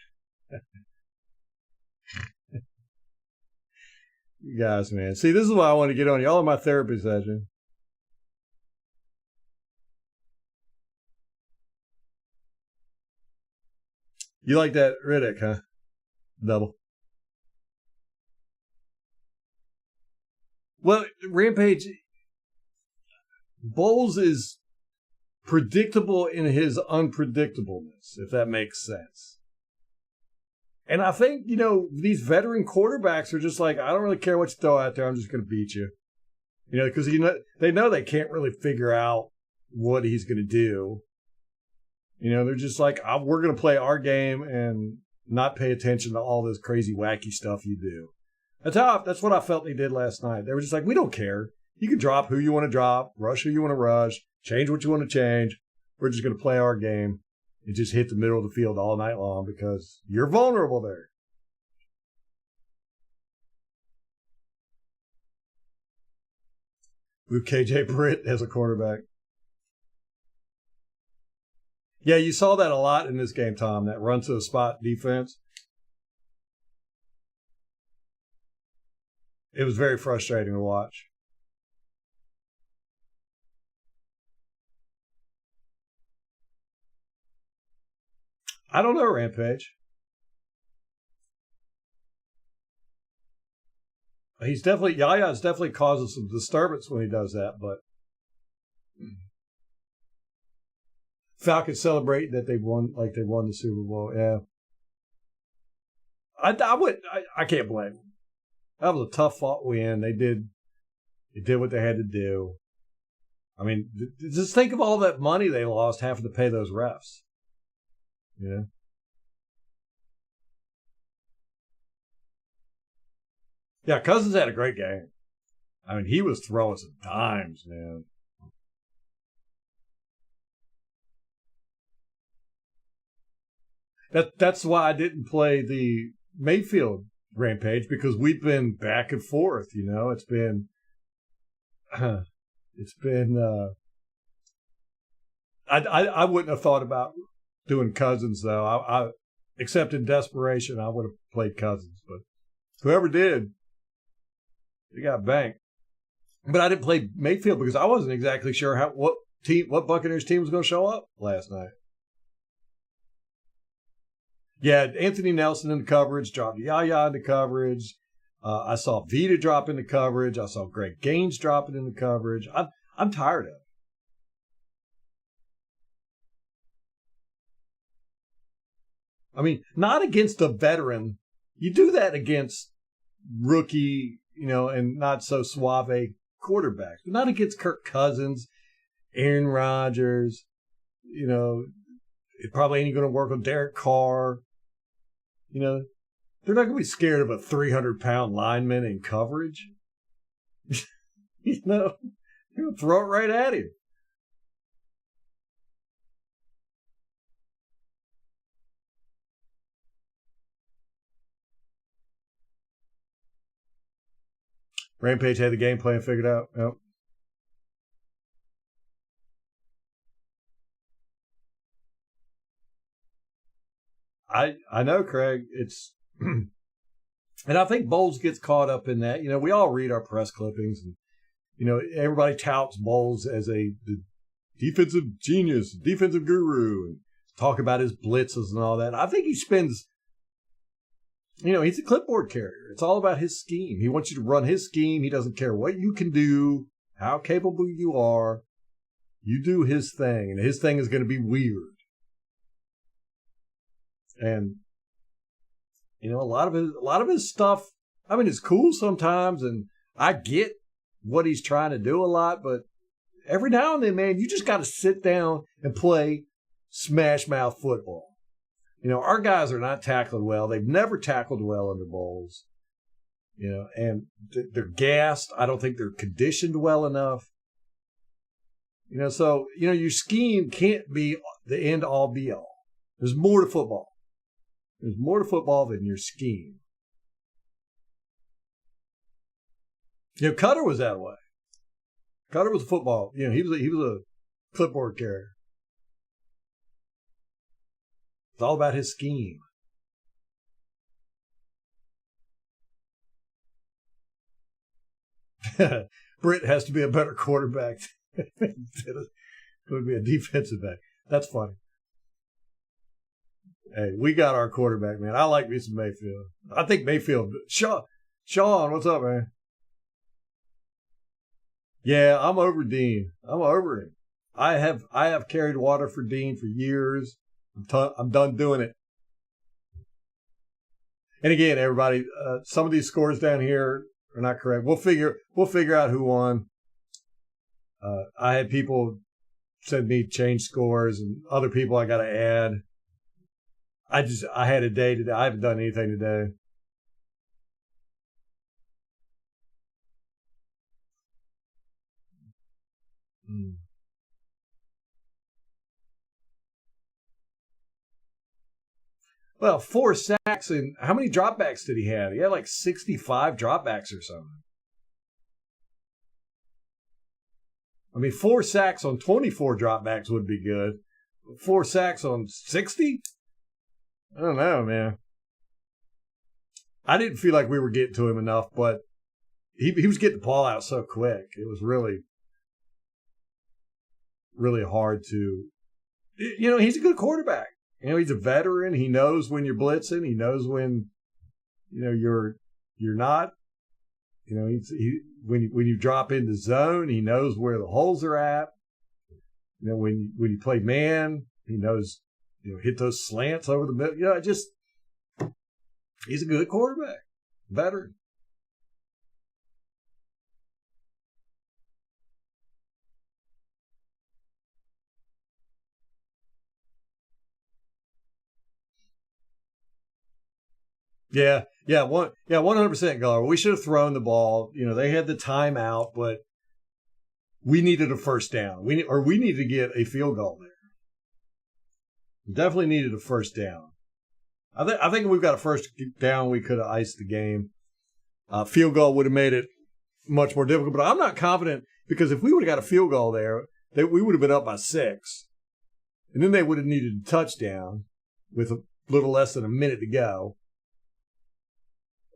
You guys, man. See, this is why I want to get on. Y'all in my therapy session. You like that Riddick, huh? Double. Well, Rampage, Bowles is predictable in his unpredictableness, if that makes sense. And I think, these veteran quarterbacks are just like, I don't really care what you throw out there. I'm just going to beat you. Because they know they can't really figure out what he's going to do. They're just like, we're going to play our game and not pay attention to all this crazy, wacky stuff you do. That's what I felt they did last night. They were just like, we don't care. You can drop who you want to drop, rush who you want to rush, change what you want to change. We're just going to play our game and just hit the middle of the field all night long because you're vulnerable there. With KJ Britt as a quarterback. Yeah, you saw that a lot in this game, Tom, that run to the spot defense. It was very frustrating to watch. I don't know, Rampage. Yaya's definitely causing some disturbance when he does that, but Falcons celebrate that they won the Super Bowl. Yeah. I can't blame them. That was a tough fought win. They did what they had to do. I mean, just think of all that money they lost having to pay those refs. Yeah. Yeah, Cousins had a great game. I mean, he was throwing some dimes, man. That's why I didn't play the Mayfield Rampage, because we've been back and forth. It's been I wouldn't have thought about doing Cousins though. I except in desperation, I would have played Cousins, but whoever did, they got banked. But I didn't play Mayfield because I wasn't exactly sure what Buccaneers team was going to show up last night. Yeah, Anthony Nelson in the coverage, dropped Yaya in the coverage. I saw Vita drop into coverage. I saw Greg Gaines dropping into coverage. I'm tired of it. I mean, not against a veteran. You do that against rookie, and not so suave quarterbacks, but not against Kirk Cousins, Aaron Rodgers. It probably ain't going to work on Derek Carr. They're not going to be scared of a 300-pound lineman in coverage. They're going to throw it right at him. Rampage had the game plan figured out. Yep. I know, Craig. It's and I think Bowles gets caught up in that. We all read our press clippings, and everybody touts Bowles as the defensive genius, defensive guru, and talk about his blitzes and all that. I think he spends. He's a clipboard carrier. It's all about his scheme. He wants you to run his scheme. He doesn't care what you can do, how capable you are. You do his thing, and his thing is going to be weird. And a lot of his stuff, I mean, it's cool sometimes, and I get what he's trying to do a lot, but every now and then, man, you just got to sit down and play smash mouth football. Our guys are not tackling well. They've never tackled well under Bowles. And they're gassed. I don't think they're conditioned well enough. So your scheme can't be the end all be all. There's more to football. There's more to football than your scheme. Cutter was that way. Cutter was a football. He was a clipboard carrier. It's all about his scheme. Britt has to be a better quarterback instead of going to be a defensive back. That's funny. Hey, we got our quarterback, man. I like me some Mayfield. I think Mayfield. Sean, what's up, man? Yeah, I'm over Dean. I'm over him. I have carried water for Dean for years. I'm done doing it. And again, everybody, some of these scores down here are not correct. We'll figure out who won. I had people send me change scores, and other people I got to add. I had a day today. I haven't done anything today. Mm. Well, 4 sacks, and how many dropbacks did he have? He had like 65 dropbacks or something. I mean, 4 sacks on 24 dropbacks would be good. 4 sacks on 60? I don't know, man. I didn't feel like we were getting to him enough, but he was getting the ball out so quick. It was really, really hard to. He's a good quarterback. He's a veteran. He knows when you're blitzing. He knows when, you're not. When you drop into zone, he knows where the holes are at. When you play man, he knows, hit those slants over the middle. He's a good quarterback, veteran. Yeah, 100%, Gar. We should have thrown the ball. They had the timeout, but we needed a first down. We needed to get a field goal there. Definitely needed a first down. I think if we've got a first down, we could have iced the game. Field goal would have made it much more difficult, but I'm not confident because if we would have got a field goal there, we would have been up by 6. And then they would have needed a touchdown with a little less than a minute to go.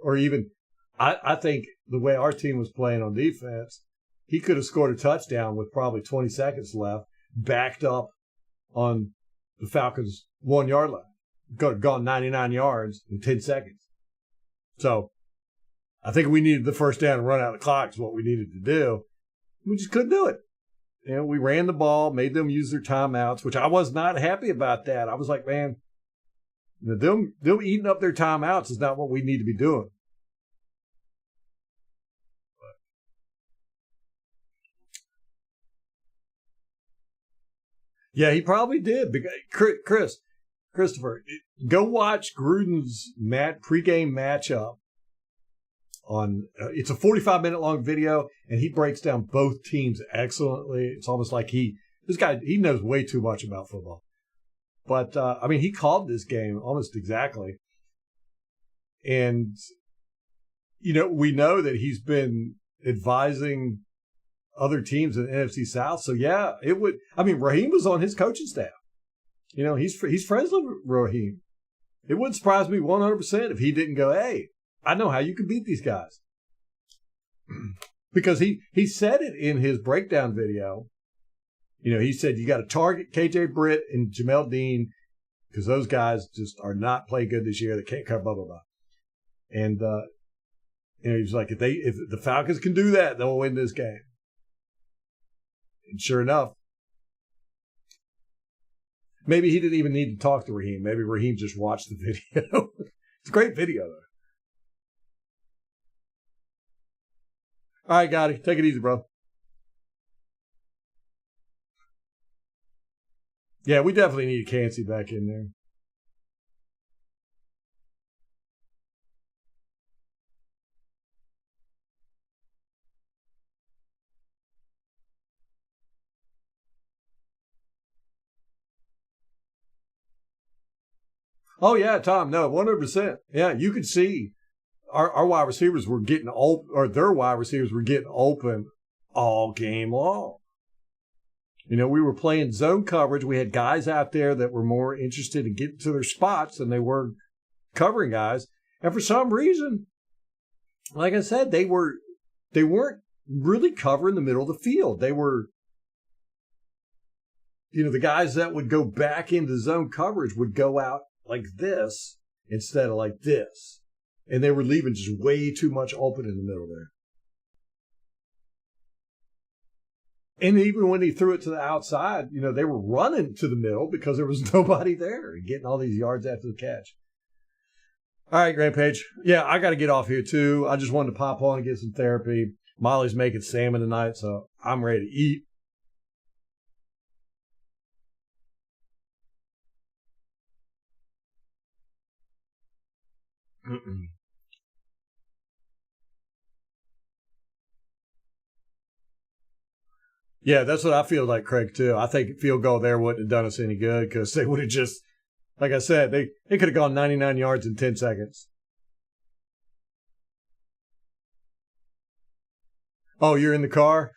Or even, I think the way our team was playing on defense, he could have scored a touchdown with probably 20 seconds left, backed up on the Falcons' 1 yard line. Could have gone 99 yards in 10 seconds. So I think we needed the first down and run out the clock is what we needed to do. We just couldn't do it. We ran the ball, made them use their timeouts, which I was not happy about that. I was like, man, them eating up their timeouts is not what we need to be doing. Yeah, he probably did. Christopher, go watch Gruden's pregame matchup on. It's a 45-minute long video, and he breaks down both teams excellently. It's almost like this guy knows way too much about football. But he called this game almost exactly, and we know that he's been advising other teams in the NFC South. So yeah, it would. Raheem was on his coaching staff. He's friends with Raheem. It wouldn't surprise me 100% if he didn't go, hey, I know how you can beat these guys. Because he said it in his breakdown video. He said you got to target KJ Britt and Jamel Dean because those guys just are not playing good this year. They can't cover blah blah blah. And he's like, if the Falcons can do that, they'll win this game. And sure enough, maybe he didn't even need to talk to Raheem. Maybe Raheem just watched the video. It's a great video, though. All right, got it. Take it easy, bro. Yeah, we definitely need Cansey back in there. Oh, yeah, Tom. No, 100%. Yeah, you could see our wide receivers were getting open, or their wide receivers were getting open all game long. We were playing zone coverage. We had guys out there that were more interested in getting to their spots than they were covering guys. And for some reason, like I said, they weren't really covering the middle of the field. They were, the guys that would go back into zone coverage would go out like this instead of like this. And they were leaving just way too much open in the middle there. And even when he threw it to the outside, they were running to the middle because there was nobody there and getting all these yards after the catch. All right, Grandpage. Yeah, I got to get off here too. I just wanted to pop on and get some therapy. Molly's making salmon tonight, so I'm ready to eat. Yeah, that's what I feel like, Craig, too. I think field goal there wouldn't have done us any good because they would have just, like I said, they could have gone 99 yards in 10 seconds. Oh, you're in the car?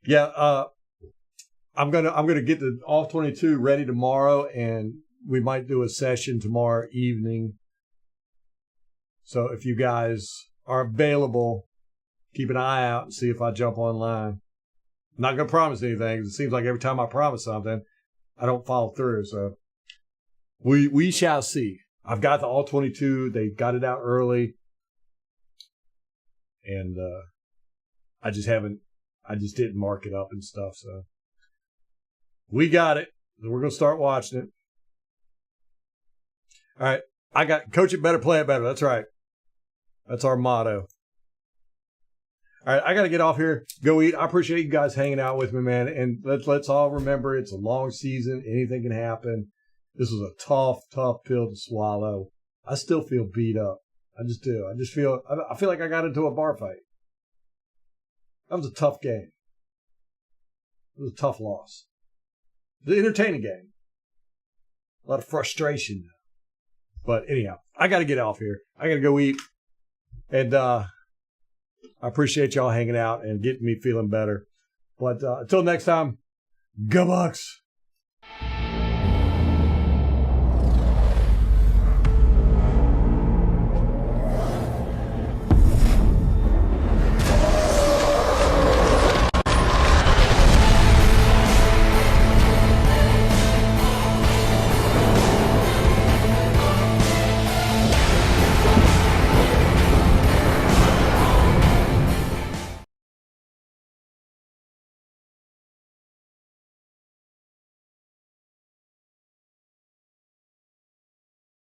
Yeah, I'm gonna get the all 22 ready tomorrow, and we might do a session tomorrow evening. So if you guys are available, keep an eye out and see if I jump online. I'm not gonna promise anything. It seems like every time I promise something, I don't follow through. So we shall see. I've got the all 22. They got it out early, and I just didn't mark it up and stuff. So we got it. We're going to start watching it. All right. I got coach it better, play it better. That's right. That's our motto. All right. I got to get off here. Go eat. I appreciate you guys hanging out with me, man. And let's all remember it's a long season. Anything can happen. This was a tough pill to swallow. I still feel beat up. I just do. I feel like I got into a bar fight. That was a tough game. It was a tough loss. It was an entertaining game. A lot of frustration. But anyhow, I got to get off here. I got to go eat. And I appreciate y'all hanging out and getting me feeling better. But until next time, go Bucs!